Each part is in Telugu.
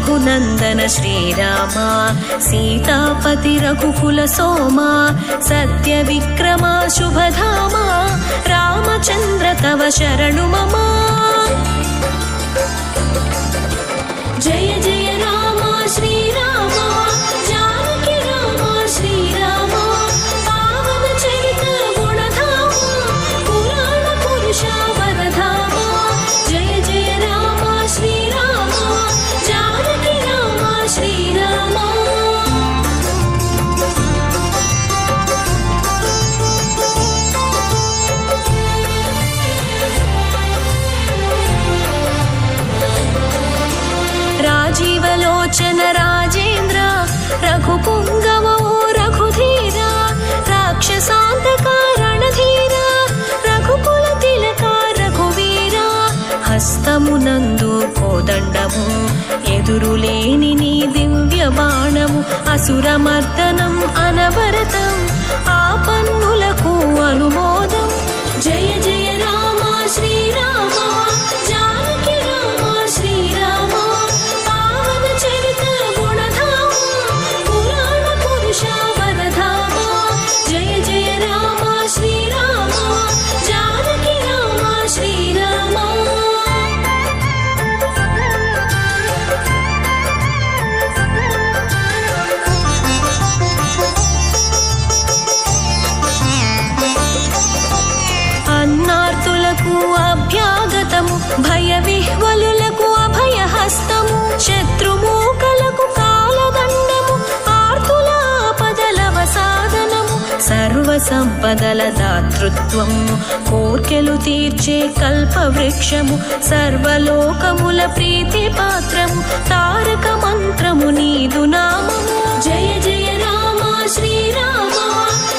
రఘునందన శ్రీరామ సీతాపతి రఘుకుల సోమ సత్య విక్రమ శుభధామ రామచంద్ర తవ శరణు మమ జయ జయ రామ శ్రీరామ జానకి రామ శ్రీరామ పావన చరిత గుణధామ పురాణ పురుష వరధామ జయ జయ రామ శ్రీరామ జానకి రామ శ్రీరామ రాజీవలోచన రాజేంద్ర రఘుపుంగవ రఘుధీర రాక్షసాంతక రణధీర రఘుకుల తిలక రఘువీర హస్తమునందు కోదండము ఎదురులేని నీ దివ్య బాణము అసురమర్దనం అనవరతం ఆపన్నులకు అనుమోదం జయ జయ రామ శ్రీరామ జానకి రామ శ్రీరామ పావన చరిత గుణధామ పురాణ పురుష వరధామ జయ జయ రామ శ్రీరామ జానకి రామ శ్రీరామ అన్నార్తులకు అభ్యాగతము భయ విహ్వలులకు అభయహస్తము శత్రుమూకలకు కాలదండము ఆర్తుల ఆపదలవ సాధనము సర్వ సంపదల దాతృత్వము కోర్కెలు తీర్చే కల్పవృక్షము సర్వలోకముల ప్రీతి పాత్రము తారక మంత్రము నీదు నామము జయ జయ రామ శ్రీరామ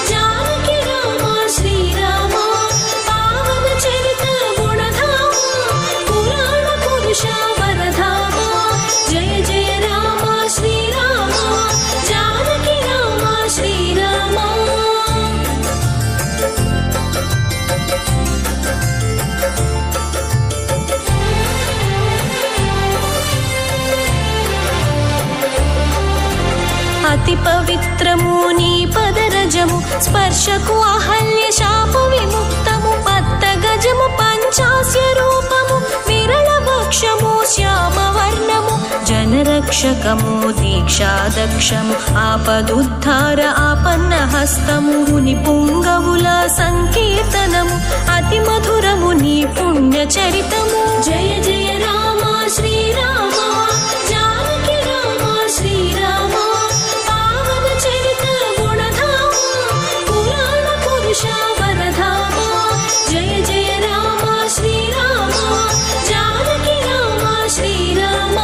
జానకి రామ శ్రీరామ పావన చరిత గుణధామ పురాణ పురుష వరధామ జయ జయ రామ శ్రీరామ జానకి రామ శ్రీరామ అతి పవిత్రము నీ పదరజము స్పర్శకు అహల్య శాప విముక్తము పత్త గజము పంచాస్య రూపము విరళ భక్షము శ్యామ వర్ణము జనరక్షకము దీక్షాదక్షము ఆపదుద్ధార ఆపన్న హస్తము ముని పుంగవుల సంకీర్తనము అతి మధురము నీ పుణ్య చరితము జయ జయ రామ శ్రీరామ జానకి రామ శ్రీరామ పావన చరిత గుణధామ పురాణ పురుష వరధామ జయ జయ రామ శ్రీరామ జానకి రామ శ్రీరామ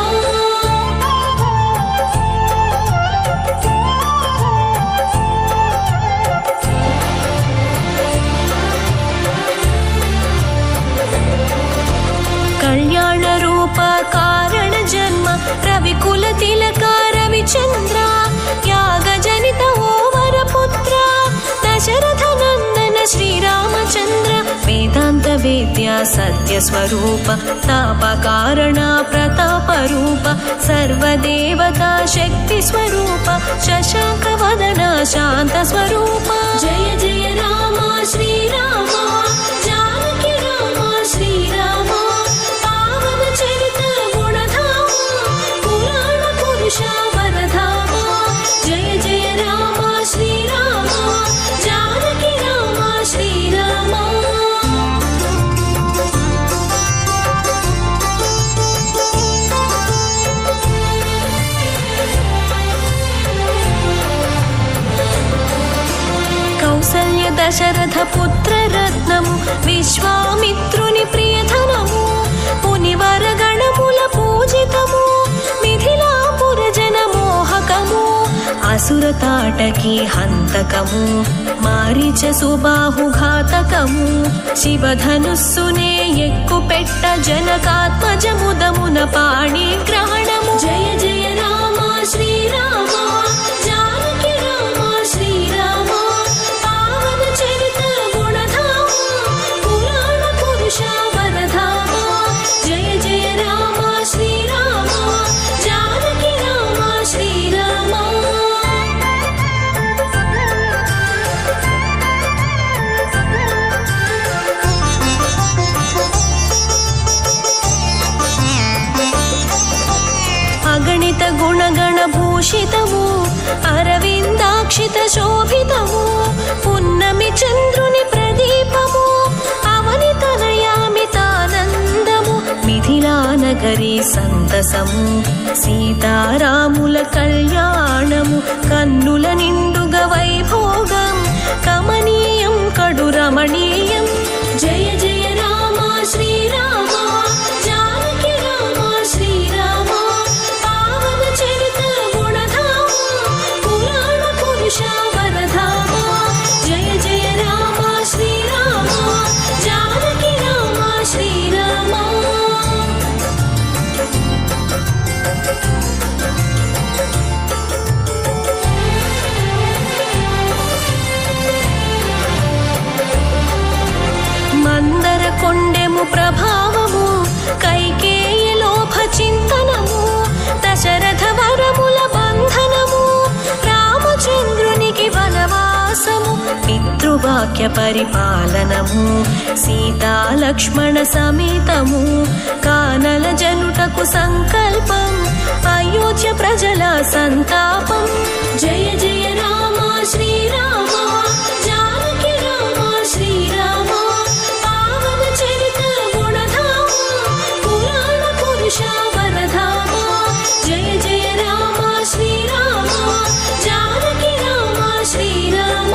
కళ్యాణ రూప కారణ జన్మ రవికుల తిలక రవిచంద్ర యాగ జనిత ఓ వరపుత్ర దశరథ నందన శ్రీరామచంద్ర వేదాంత వేద్య సత్య స్వరూప తాప కారణ ప్రతాప రూప సర్వదేవతా శక్తి స్వరూప శశాంక వదన శాంత స్వరూప జయ జయ రామ శ్రీరామ జానకి రామ శ్రీరామ పావన చరిత గుణధామ పురాణ పురుష వరధామ జయ జయ రామ శ్రీరామ జానకి రామ శ్రీరామ కౌసల్య దశరథ పుత్ర రత్నము విశ్వామిత్రుని ప్రియధనము మునివర గణముల పూజితము మిథిలాపుర జన మోహకము అసుర తాటకి హంతకము మారీచ సుబాహు ఘాతకము శివధనుస్సునే ఎక్కుపెట్ట జనకాత్మజముదమున పాణి గ్రహణము జయ జయ రామ శ్రీరామ జానకి రామ శ్రీరామ పావన చరిత గుణధామ పురాణ పురుష వరధామ జయ జయ రామ శ్రీరామ జానకి భూషితము అరవిందాక్షిత శోభితము పున్నమి చంద్రుని ప్రదీపము అవని తనయామితానందము మిథిలా నగరి సంతసము సీతారాముల కళ్యాణము కన్నుల నిండుగ వైభోగం కమనీయం కడు రమణీయం జయ జయ రామ శ్రీరామ జానకి రామ శ్రీరామ పావన చరిత గుణధామ పురాణ పురుష వరధామ జయ జయ రామ శ్రీరామ జానకి రామ శ్రీరామ మందర కొండెము ప్రభావము కైకేయ లోభ చింతనము దశరథ వరముల బంధనము రామచంద్రునికి వనవాసము పితృవాక్య పరిపాలనము సీతా లక్ష్మణ సమేతము కానల జనుటకు సంకల్పం అయోధ్య ప్రజల సంతాపం జయ జయ రామ శ్రీరామ జానకి రామ శ్రీరామ పావన చరిత గుణధామ పురాణ పురుష వరధామ జయ జయ రామ శ్రీరామ జానకి రామ శ్రీరామ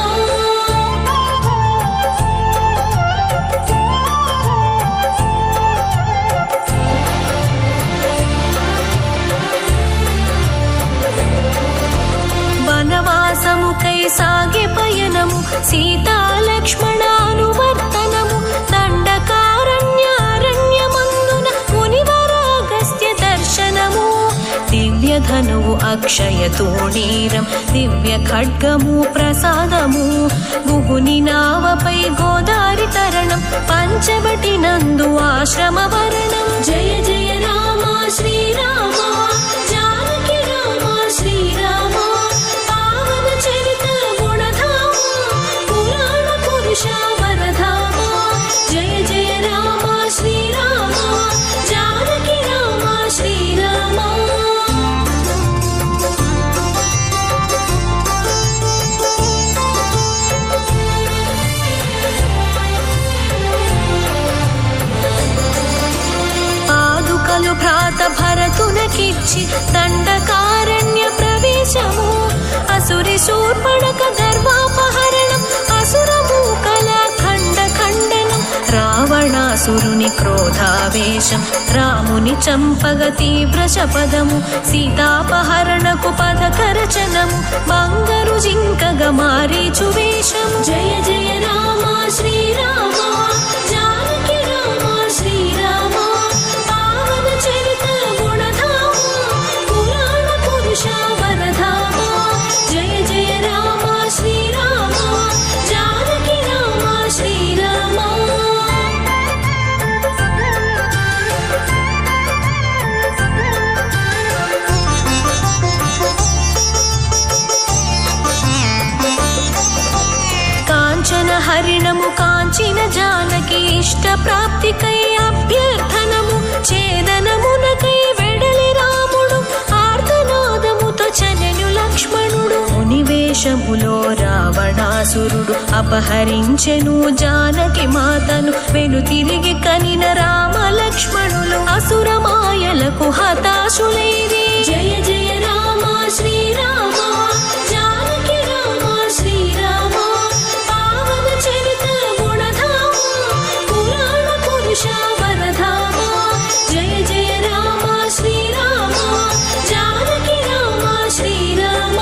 వనవాసముకై సాగే పయనము సీతా లక్ష్మణ అనువర్తనము దండకారణ్యారణ్యమందున మునివర అగస్త్య దర్శనము దివ్య ధనువు అక్షయ తోణీరం దివ్య ఖడ్గము ప్రసాదము గుహుని నావపై గోదారి తరణం పంచవటి నందు ఆశ్రమ వర్ణం జయ జయ రామ శ్రీరామ జానకి రామ శ్రీరామ పావన చరిత గుణధామ పురాణ పురుష వరధామ జయ జయ రామ శ్రీరామ జానకి రామ శ్రీరామ పాదుకలు భ్రాత భరతునకిచ్చి దండకారణ్య ప్రవేశము అసురి శూర్పణక గర్వాపహరణం అసురమూకల ఖండ ఖండనం రావణాసురుని క్రోధావేశం రాముని చంపగ తీవ్ర శపథము సీతాపహరణకు పదకరచనము బంగరు జింకగ మారీచు వేషం జయ జయ రామ శ్రీరామ జానకి రామ శ్రీరామ పావన చరిత గుణధామ పురాణ పురుష వరధామ జయ జయ రామ శ్రీరామ జానకి రామ శ్రీరామ కాంచన హరిణము కాంచిన జానకి ఇష్ట ప్రాప్తికై అభ్యర్థనము ఛేదనమునకై వెడలి రాముడు ఆర్తనాదముతో చనెను లక్ష్మణుడు మునివేషములో రావణాసురుడు అపహరించెను జానకి మాతను వెను తిరిగి కనిన రామ లక్ష్మణులు అసురమాయలకు హతాశులైరి జయ జయ రామ శ్రీరామ జానకి రామ శ్రీరామ పావన చరిత గుణధామ పురాణ పురుష వరధామ జయ జయ రామ శ్రీరామ జానకి రామ శ్రీరామ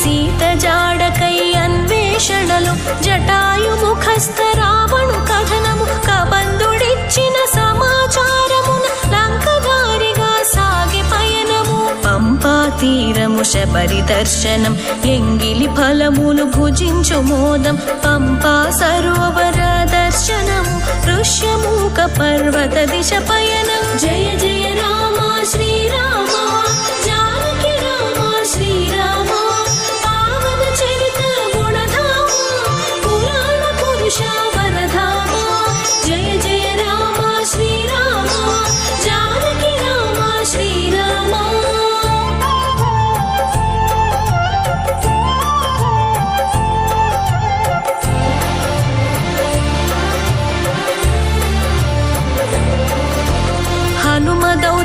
సీత జాడకై అన్వేషణలు జటాయు ముఖస్థ రావణు కథనము కబంధుడిచ్చిన సమాచారమున లంకదారిగా సాగి పయనము పంపా తీరము శబరి దర్శనం ఎంగిలి ఫలములు భుజించు మోదం పంపా సరోవర దర్శనము ఋష్యమూక పర్వత దిశ పయనం జయ జయ రామ శ్రీరామ జానకి రామ శ్రీరామ పావన చరిత గుణ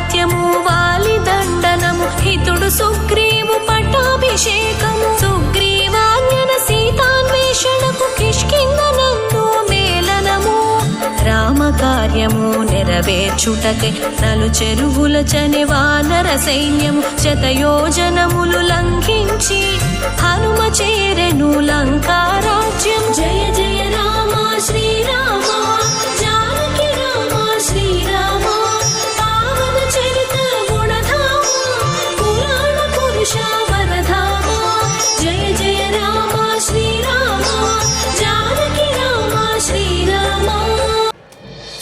పాతివ్రత్యము వాలి దండనము హితుడు సుగ్రీవు పట్టాభిషేకము సుగ్రీవాజ్ఞన సీతాన్వేషణకు కిష్కింధనందు మేళనము రామకార్యము నెరవేర్చుటకై నలు చెరువుల చని వానర సైన్యము శతయోజనములు లంఘించి హనుమ చేరెను లంకారాజ్యం జయ జయ రామ శ్రీరామ జానకి రామ శ్రీరామ పావన చరిత గుణధామ పురాణ పురుష వరధామ జయ జయ రామ శ్రీరామ జానకి రామ శ్రీరామ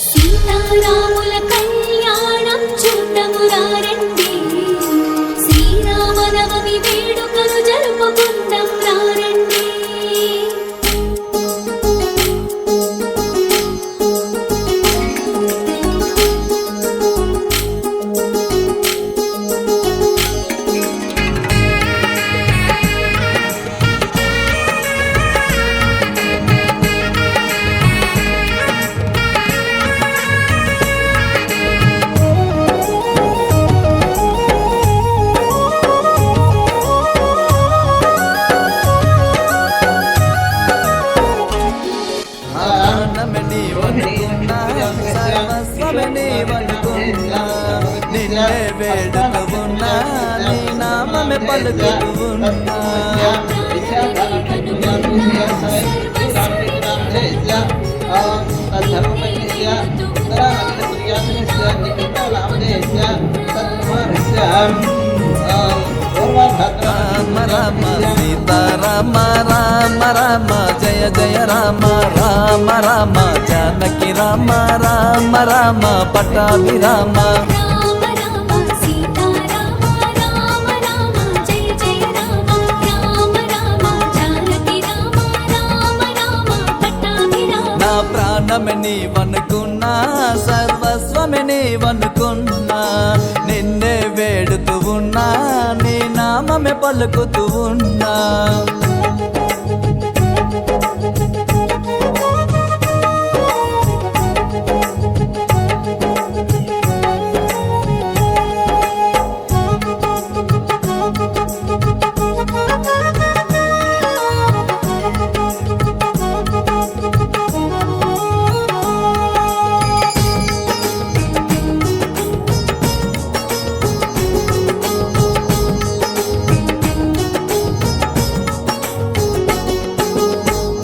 సీతారాముల కళ్యాణం చూడమురారండి శ్రీరామనవమి వేడుకలు జరుపుకుందాం రారండి నిన్నే వేడుకున్నా నీ నామమే పలుకుతున్నా రామ రామ సీతారామ రామ రామ జయ జయ రామ రామ రామ జానకి రామ రామ రామ పట్టాభిరామ నా ప్రాణమే నీవనుకున్నా సర్వస్వమే నీవనుకున్నా నిన్నే వేడుతూ ఉన్నా నీ నామమే పలుకుతూ ఉన్నా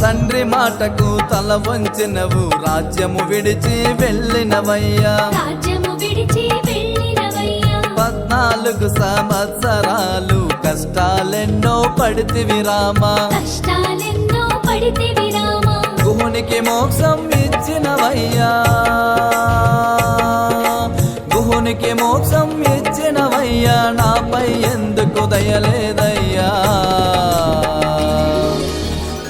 తండ్రి మాటకు తల వంచినవు రాజ్యము విడిచి వెళ్ళినవయ్యా 14 సంవత్సరాలు కష్టాలెన్నో పడితివి రామా గుహునికి మోక్షం ఇచ్చినవయ్యా గుహునికి మోక్షం ఇచ్చినవయ్యా నాపై ఎందుకు దయలేదయ్యా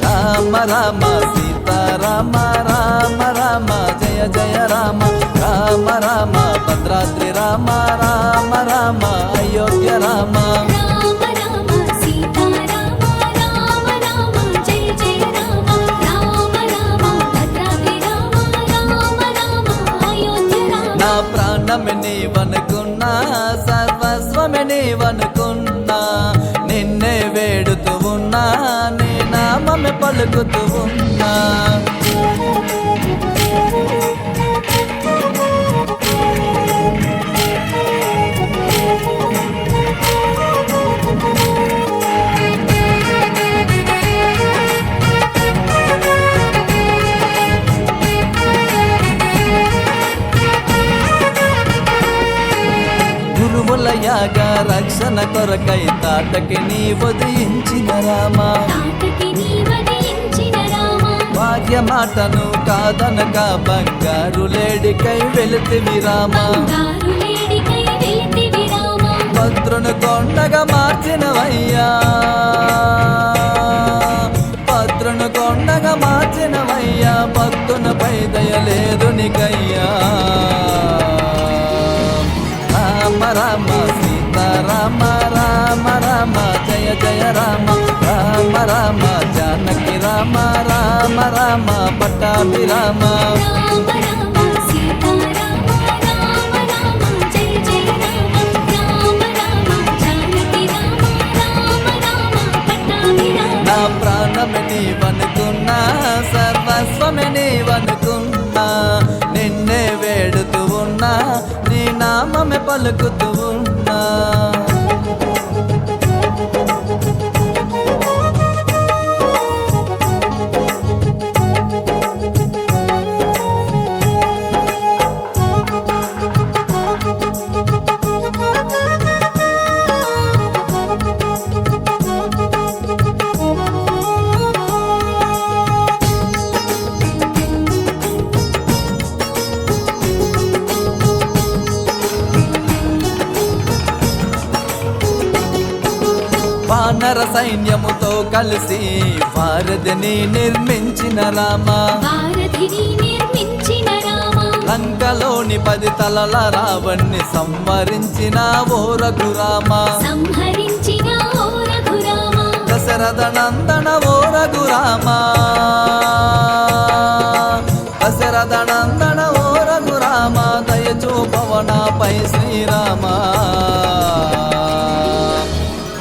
రామ రామ సీతారామ రామ రామ జయ జయ రామ రామ రామ భద్రాద్రి రామ రామ రామ అయోధ్య రామ నా ప్రాణమే నీవనుకున్నా సర్వస్వమే నీవనుకున్నా నిన్నే వేడుతూ ఉన్నా నీ నామమే పలుకుతూ ఉన్నా గురువుల యాగ రక్షణ కొరకై తాటకి నీ ఉదయించిన రామా భాగ్య మాటను కాదనక బంగారు లేడికై వెళితివి రామా భద్రును కొండగా మార్చినవయ్యా భద్రును కొండగా మార్చినవయ్యా భక్తునిపై దయలేదు నీకయ్యా రామ రామ సీతారామ రామ రామ జయ జయ రామ రామ రామ జానకి రామ రామ రామ పట్టాభిరామ రామ రామ సీతారామ రామ రామ జయ జయ ఉన్నా నీ నామమే పలుకుతూ ఉన్నా వానర సైన్యముతో కలిసి వారధిని నిర్మించిన రామా వారధిని నిర్మించిన రామా లంకలోని 10 తలల రావణ్ణి సంహరించిన ఓ రఘురామా సంహరించిన ఓ రఘురామా దశరథ నందన ఓ రఘురామా దశరథ నందన ఓ రఘురామా దయచూపవనాపై శ్రీరామా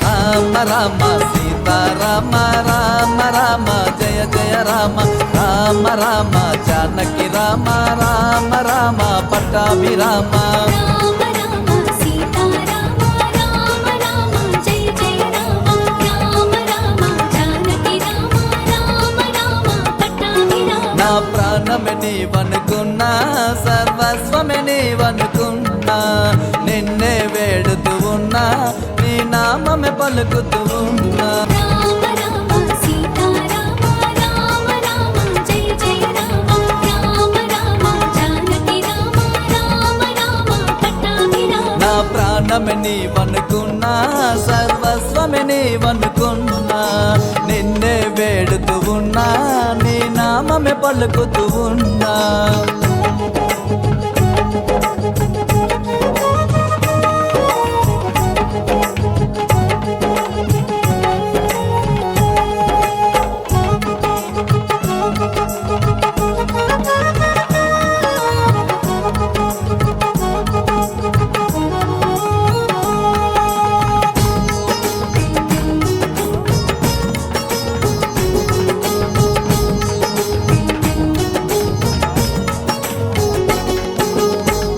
రామ రామ సీతారామ రామ రామ జయ జయ రామ రామ రామ జానకి రామ రామ రామ పట్టాభిరామ రామ రామ సీతారామ రామ రామ జయ జయ రామ రామ రామ జానకి రామ రామ రామ పట్టాభిరామ నా ప్రాణమే నీవనుకున్నా సర్వస్వమే నీవనుకున్నా నిన్నే వేడుతూ ఉన్నా నీ నామమే పలుకుతూ ఉన్నా రామ రామ సీతారామ రామ రామ జయ జయ రామ రామ రామ జానకి రామ రామ రామ పట్టాభిరామ నా ప్రాణమే నీవనుకున్నా సర్వస్వమే నీవనుకున్నా నిన్నే వేడుతూ ఉన్నా నీ నామమే పలుకుతూ ఉన్నా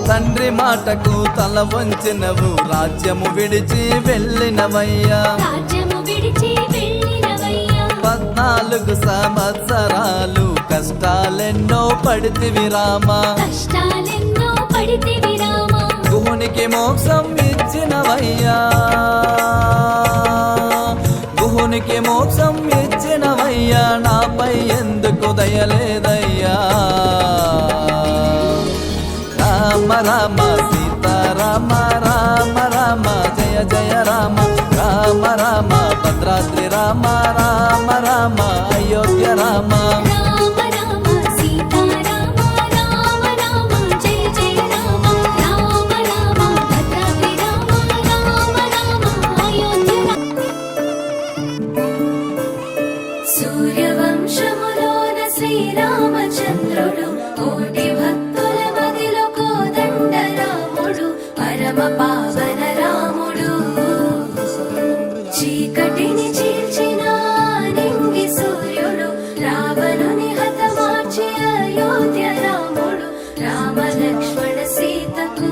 తండ్రి మాటకు తల వంచినవు రాజ్యము విడిచి వెళ్ళినవయ్యా రాజ్యము విడిచి వెళ్ళినవయ్యా 14 సంవత్సరాలు కష్టాలెన్నో పడితివి రామా కష్టాలెన్నో పడితివి రామా గుహునికి మోక్షం ఇచ్చినవయ్యా గుహునికి మోక్షం ఇచ్చినవయ్యా నాపై ఎందుకు దయలేదయ్యా రామ రామ సీతారామ రామ రామ జయ జయ రామ రామ రామ భద్రాద్రి రామ రామ రామ అయోధ్య రామ రామ రామ సీతారామ రామ రామ జయ జయ రామ రామ రామ భద్రాద్రి రామ రామ రామ అయోధ్య రామ సూర్యవంశములోన శ్రీరామచంద్రుడు కోటి భక్తుల మదిలో కోదండ రాముడు పరమ పావన రాముడు చీకటిని చీల్చిన నింగి సూర్యుడు రావణుని హతమార్చి అయోధ్య రాముడు రామ లక్ష్మణ సీతకు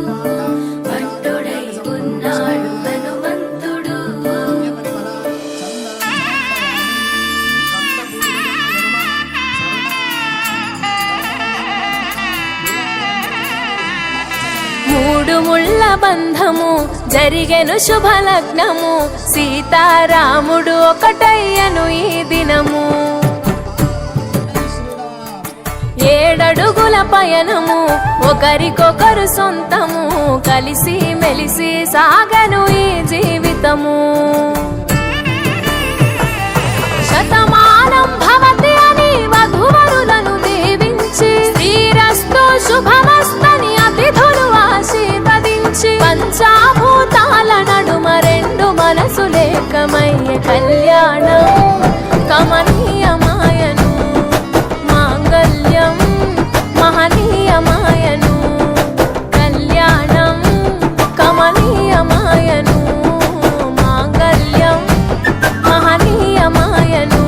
భక్తుడై ఉన్నాడు హనుమంతుడు మూడు ముళ్ళ బంధము జరిగెను శుభలగ్నము సీతారాముడు ఒకటయ్యను ఈ దినము 7 అడుగుల పయనము ఒకరికొకరు సొంతము కలిసి మెలిసి సాగను ఈ జీవితము శతమానం భవతి అని వధువరులను దీవించి శ్రీరస్తు శుభమస్తని అతిథులు ఆశీర్వదించి పంచాభూతాల నడుమ 2 మనసులేకమయ్యే కళ్యాణం కమనీయమాయను మాంగళ్యం మహనీయమాయను కళ్యాణం కమనీయమాయను మాంగళ్యం మహనీయమాయను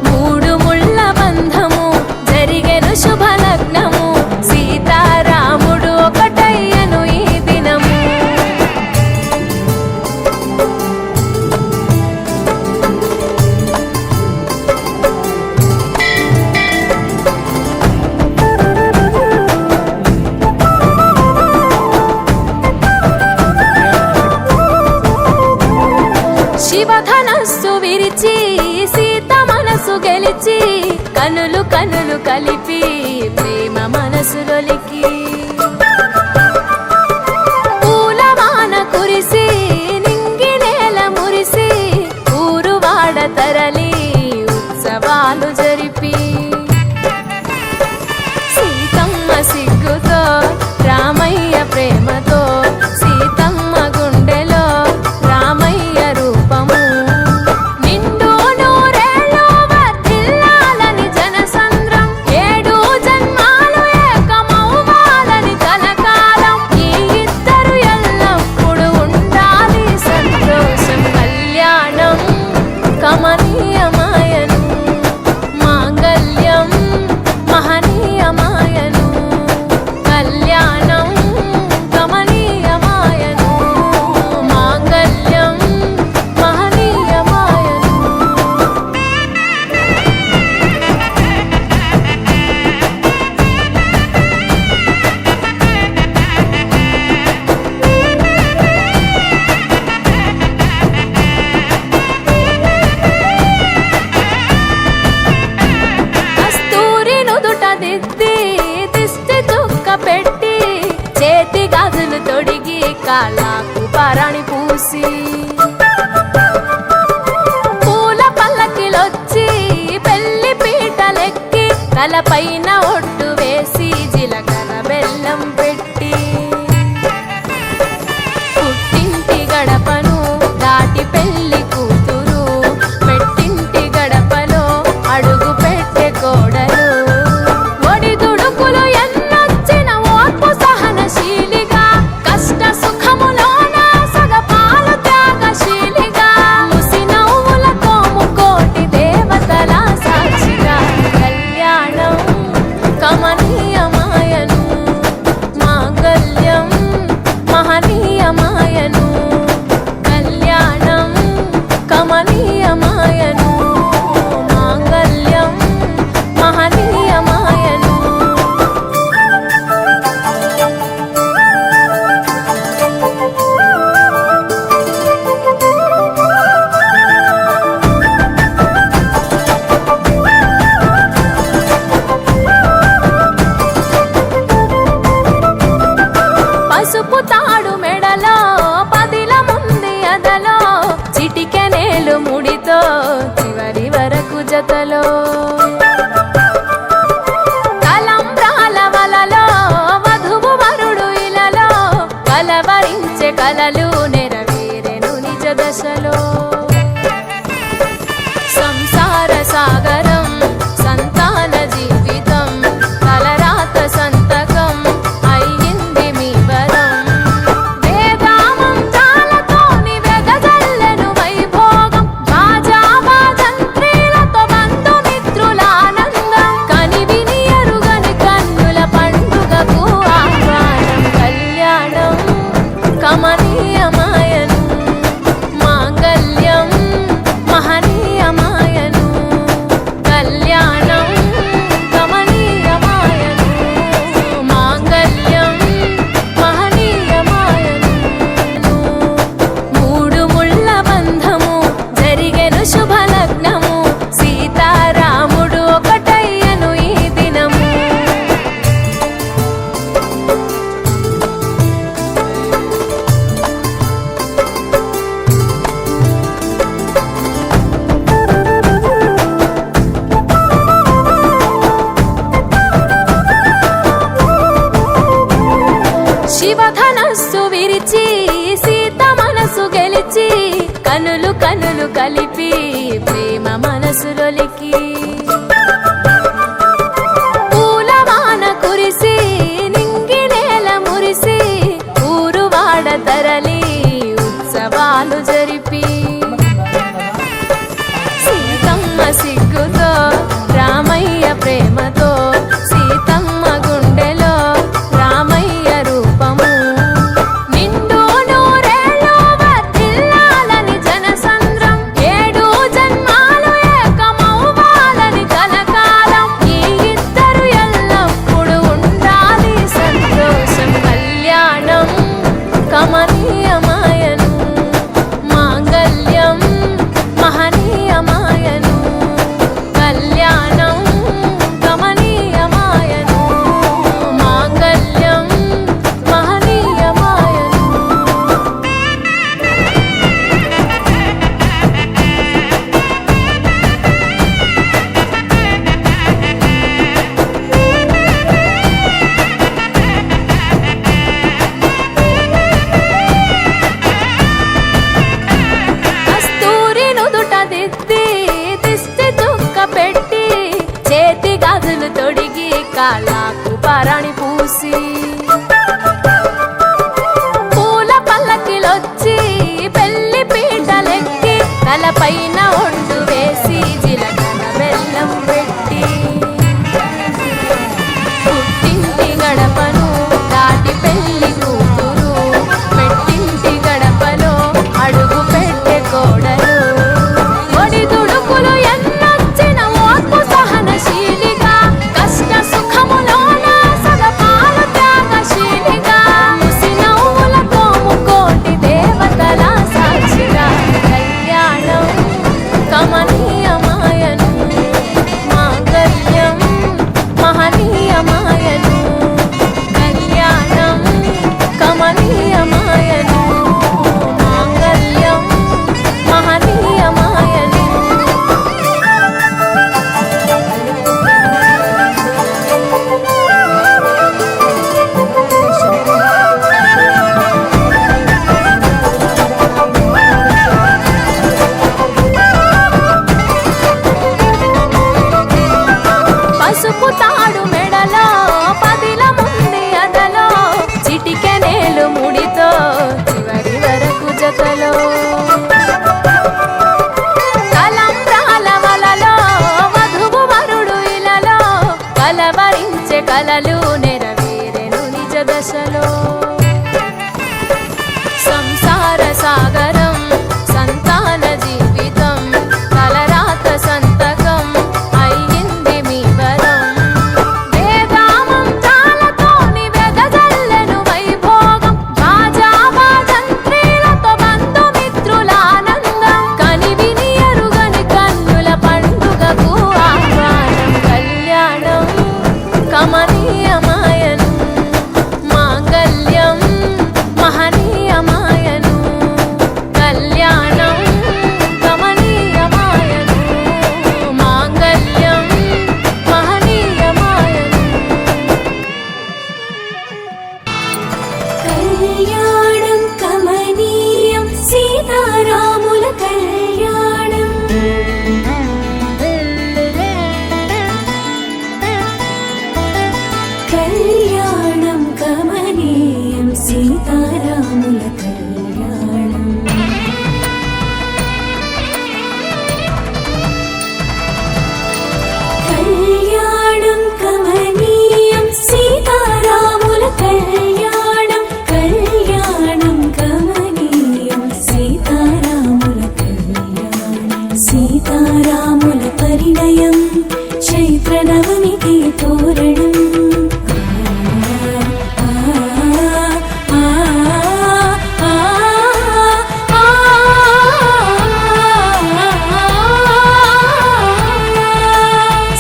3 ముళ్ళ బంధము జరిగెను శుభలగ్నము సీతారాముడు ఒకటై శివధనస్సు విరిచి సీత మనసు గెలిచి కనులు కనులు కలిపి ప్రేమ మనసులొలికి పూలవాన కురిసి నింగి నేల మురిసి ఊరువాడ తరలి ఉత్సవాలు జరిపి సీతమ్మ సిగ్గుతో రామయ్య ప్రేమతో సీతమ్మ గుండెలో రామయ్య రూపము నిండు నూరేళ్ళు వర్ధిల్లాలని జనసంద్రం ఏడు జన్మాలు ఏకమవ్వాలని కలకాలం ఈ ఇద్దరు ఎల్లప్పుడూ ఉండాలి సంతోషం కళ్యాణం కమనీయమాయను మాంగళ్యం మహనీయమాయను కళ్యాణం కమనీయమాయను మాంగళ్యం మహనీయమాయను కస్తూరి నుదుట దిద్ది దిష్టి చుక్క పెట్టి చేతి గాజులు తొడిగి కాళ్ళకు పరాణి పూసి పూల పల్లకిలొచ్చి పెళ్లి పీటలెక్కి తలపైన ఒట్టు వేసి జీలకర్ర బెల్లం పెట్టి పుట్టింటి గడపను దాటి పెళ్లి కూతురు పెట్టింటి గడపలో అడుగు పెట్టే కోడలు ఒడిదుడుకులు ఎన్నొచ్చిన ఓర్పు సహనశీలిగా కష్ట సుఖములోన సగపాలు త్యాగశీలిగా ముసి నవ్వులతో ముకోటి దేవతల సాక్షిగా కళ్యాణం కమనీయమాయను మాంగళ్యం మహనీయమాయను కళ్యాణం కమనీయమాయను మాంగళ్యం మహనీయమాయను పసుపు తాడు మెడలో పదిల ముంది అదలో చిటికెనేలు ముడితో చివరి వరకు జతలో తలంబ్రాల వలలో వధువు వరుడు ఇలలో కలవరించే కలలు నెరవేరెను నిజ దశలో సంసార సాగరం సంతాన జీవితం తలరాత సంతకం అయ్యింది మీ వరం వేదామం చాలతోని వెదజల్లెను వైభోగం భాజంత్రీలతో బంధుమిత్రుల ఆనందం కనివిని ఎరుగని కన్నుల పండుగకు ఆహ్వానం కళ్యాణం కమనీయమాయను మాంగళ్యం మహనీయమాయను కళ్యాణం కమనీయమాయను మాంగళ్యం మహనీయమాయను మూడు ముళ్ళ బంధము జరిగెను శుభలగ్నము సీతారాముడు ఒకటయ్యను ఈ దినము శివధనస్సు విరిచి సీత మనసు గెలిచి కనులు కనులు కలిపి ప్రేమ మనసులొలికి పూలవాన కురిసి నింగి నేల మురిసి ఊరువాడ తరలి ఉత్సవాలు జరిపి సీతమ్మ సిగ్గుతో రామయ్య ప్రేమతో సీతమ్మ గుండెలో రామయ్య రూపము నిండు నూరేళ్ళు వర్ధిల్లాలని జనసంద్రం ఏడు జన్మాలు ఏకమవ్వాలని కలకాలం ఈ ఇద్దరు ఎల్లప్పుడూ ఉండాలి సంతోషం కళ్యాణం కమనీయమాయను మాంగళ్యం సీతారాముల కళ్యాణం. కళ్యాణం కమనీయం సీతారాముల కళ్యాణం. కళ్యాణం కమనీయం సీతారాముల కళ్యాణం. సీతారాముల పరిణయం చైత్ర నవమికి తోరణం.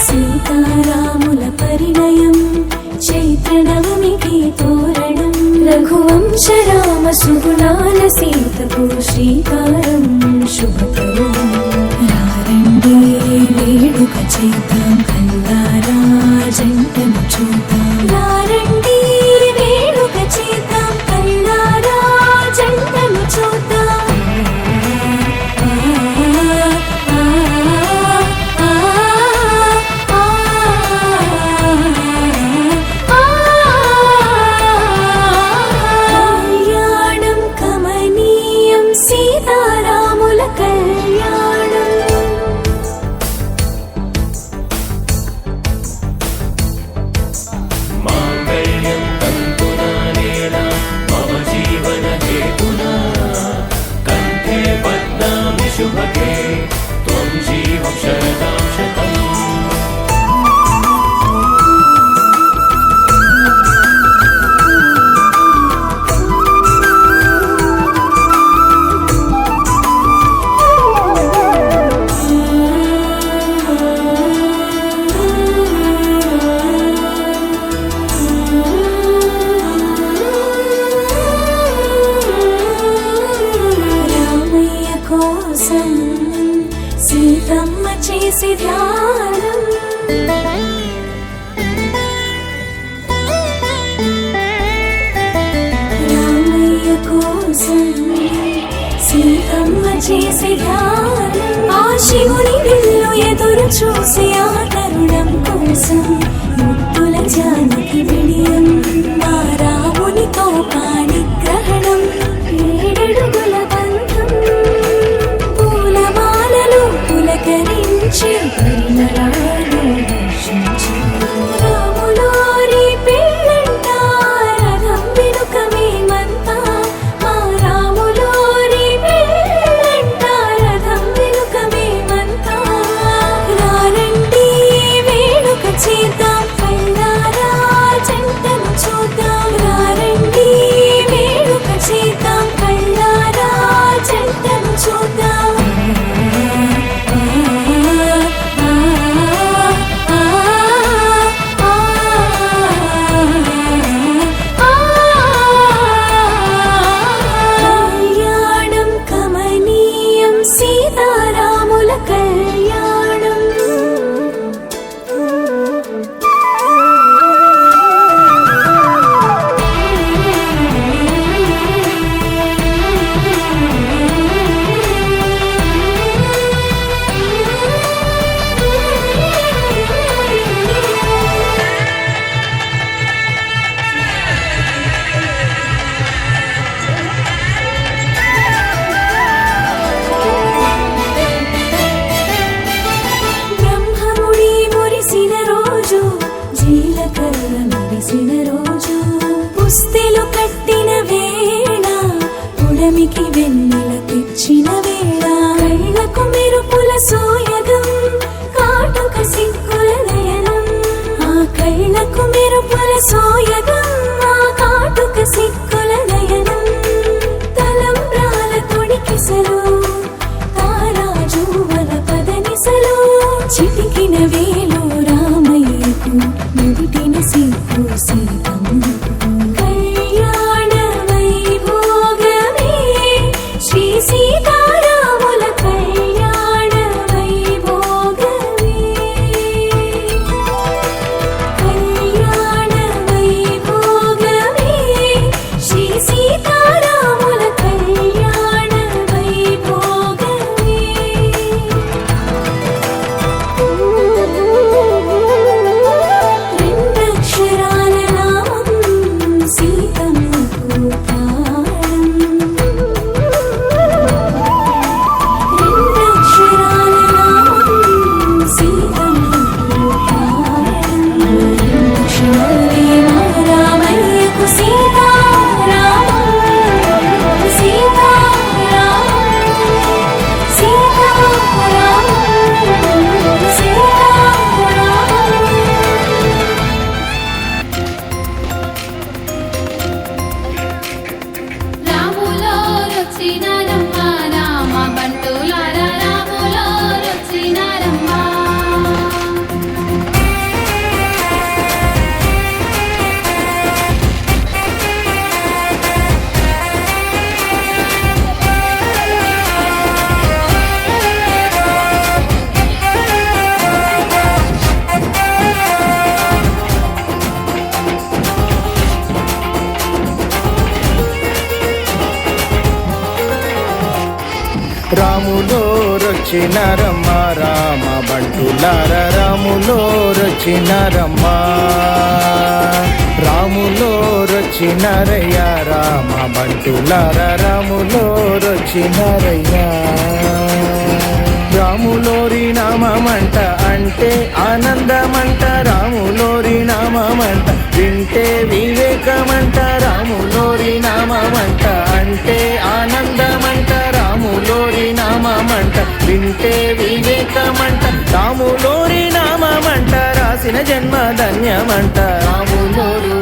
సీతారాముల పరిణయం చైత్ర నవమికి తోరణం. రఘువంశ రామ సుగుణాల సీతకు శ్రీకారం శుభకరం. రారండి వేడుక చేద్దాం కల్లారా జంటను చూద్దాం. రారండి వేడుక చేద్దాం కల్లారా జంటను చూద్దాం. కళ్యాణం కమనీయం సీతారాముల కళ్యాణం. మాంగళ్యం తంతునానేన మమ జీవన హేతునా కంఠే పద్మామి శుభగే త్వం జీవం శరదాం శతం. రామయ్య కోసం సీతమ్మ చేసి ధ్యానం. రామయ్య కోసం సీతమ్మ చేసి ధ్యానం. ఆ శివుని విల్లు ఎదురు చూసి ఆ తరుణం కోసం ముట్టుల జానకి విడియం. మా రామునితో పాణిగ్రహణం. ఏడడుగుల బంధం పూలమాలలు పులకరించి పరిమళాలు దర్శించి. రాములోరి పెళ్ళంట రథం వెనుక మేమంతా. మా రాములోరి పెళ్ళంట రథం వెనుక మేమంతా. రారండి వేడుక చేద్దాం కల్లారా జంటను చూద్దాం. రారండి వేడుక చేద్దాం కల్లారా జంటను చూద్దాం. కళ్యాణం కమనీయం సీతారాముల కళ్యాణం. బ్రహ్మముడి మురిసిన రోజు జీలకర్ర మెరిసిన రోజు. పుస్తెలు కట్టిన వేళ పుడమికి వెన్నెల తెచ్చిన వేళ. కళ్ళకు మెరుపుల సోయగం కాటుక సిగ్గుల నయనం. ఆ కళ్ళకు మెరుపుల సోయగం ఆ కాటుక సిగ్గుల నయనం. తలంబ్రాల తొడికిసలు తారాజువల పదనిసలు. చిటికిన వేలు రామయ్యకు నుడిటిన సిగ్గు సీతమ్మకు. కళ్యాణ వైభోగమే శ్రీ సీతారాముల కళ్యాణ వైభోగమే. కళ్యాణ వైభోగమే శ్రీ సీతారాముల కళ్యాణ వైభోగమే. రెండక్షరాల నామం సీతమ్మకు తాళం. రాములో రొచ్చినారమ్మ రామ బంటులార రాములో రొచ్చినారమ్మ రాములో రొచ్చినారయ్య రామ బంటులార రాములో రొచ్చినారయ్యా రాములోరి నామమంట అంటే ఆనందమంట రాములోరి నామమంట వింటే వివేకమంట రాములోరి నామమంట అంటే ఆనందమంట రాములోరి నామమంట వింటే వివేకమంట రాములోరి నామమంట రాసిన జన్మ ధన్యమంట రాములోరు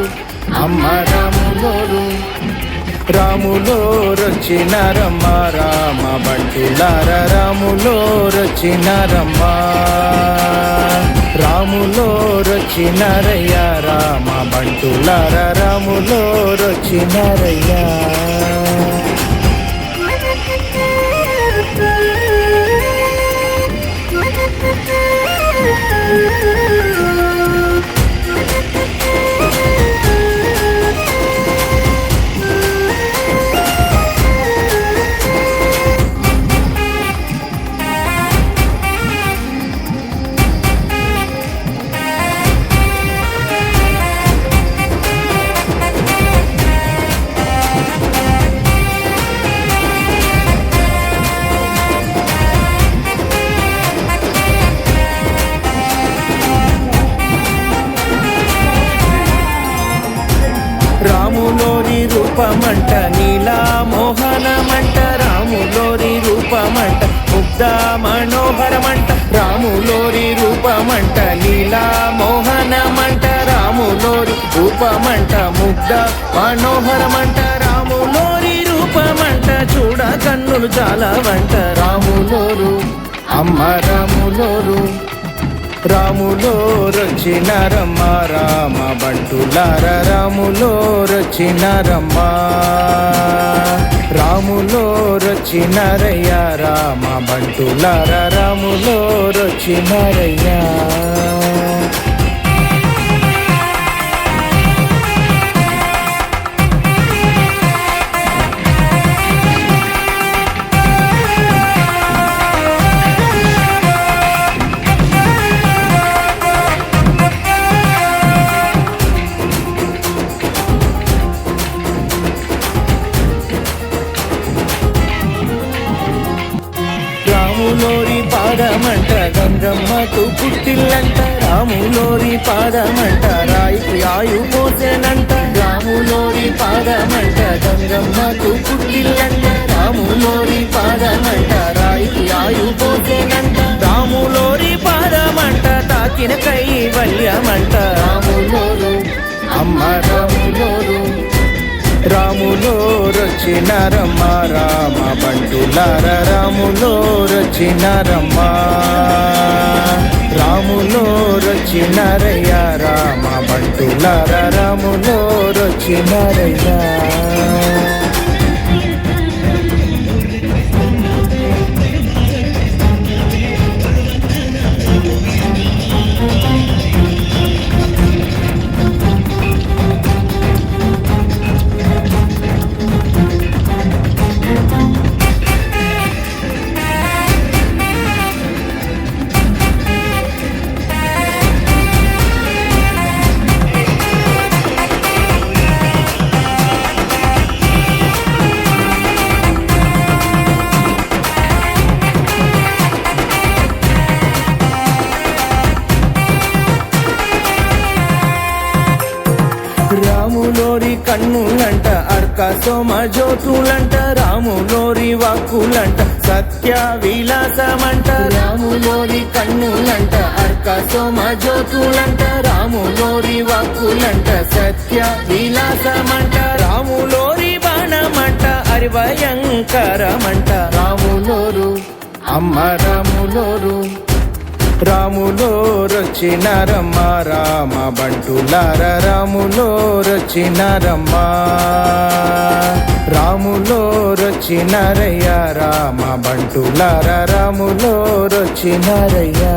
అమ్మ రాములోరు రాములో రొచ్చినారమ్మ రామ బంటులార రాములో రొచ్చినారమ్మ రాములో రొచ్చినారయ్య రామ బంటులార రాములో రొచ్చినారయ్యా రాములోరి రూపమంట నీలా మోహనమంట రాములోరి రూపమంట ముగ్ధ మనోహరమంట రాములోరి రూపమంట నీలా మోహనమంట రాములోరి రూపమంట ముగ్ధ మనోహరమంట రాములోరి రూపమంట చూడ కన్నులు చాలా వంట రాములోరు అమ్మ రాములోరు రాములో రొచ్చినారమ్మ రామ బంటులార రాములో రొచ్చినారమ్మ రాములో రొచ్చినారయ్య రామ బంటులార రాములో రొచ్చినారయ్యా రాములోరి పాదమంట గంగమ్మకు పుట్టిల్లంట రాములోరి పాదమంట రాయికి ఆయు పోసేనంట రాములోరి పాదమంట గంగమ్మకు పుట్టిల్లంట రాములోరి పాదమంట రాయికి ఆయు పోసేనంట రాములోరి పాదమంట తాకిన కైవల్యమంట రాములోరు అమ్మ రాములోరు రాములో రొచ్చినారమ్మ రామ బంటులార రాములో రొచ్చినారమ్మ రాములో రొచ్చినారయ్య రామ బంటులార రాములో రొచ్చినారయ్యా రాములోరి కన్నులంట అర్క సోమ జ్యోతులంట రాములోరి వాక్కులంట సత్య విలాసమంట రాములోరి కన్నులంట అర్క సోమ జ్యోతులంట రాములోరి వాక్కులంట సత్య విలాసమంట రాములోరి బాణమంట అరిభయంకరమంట రాములోరు అమ్మ రాములోరు రాములో రొచ్చినారమ్మ రామ బంటులార రాములో రొచ్చినారమ్మ రాములో రొచ్చినారయ్య రామ బంటులార రాములో రొచ్చినారయ్యా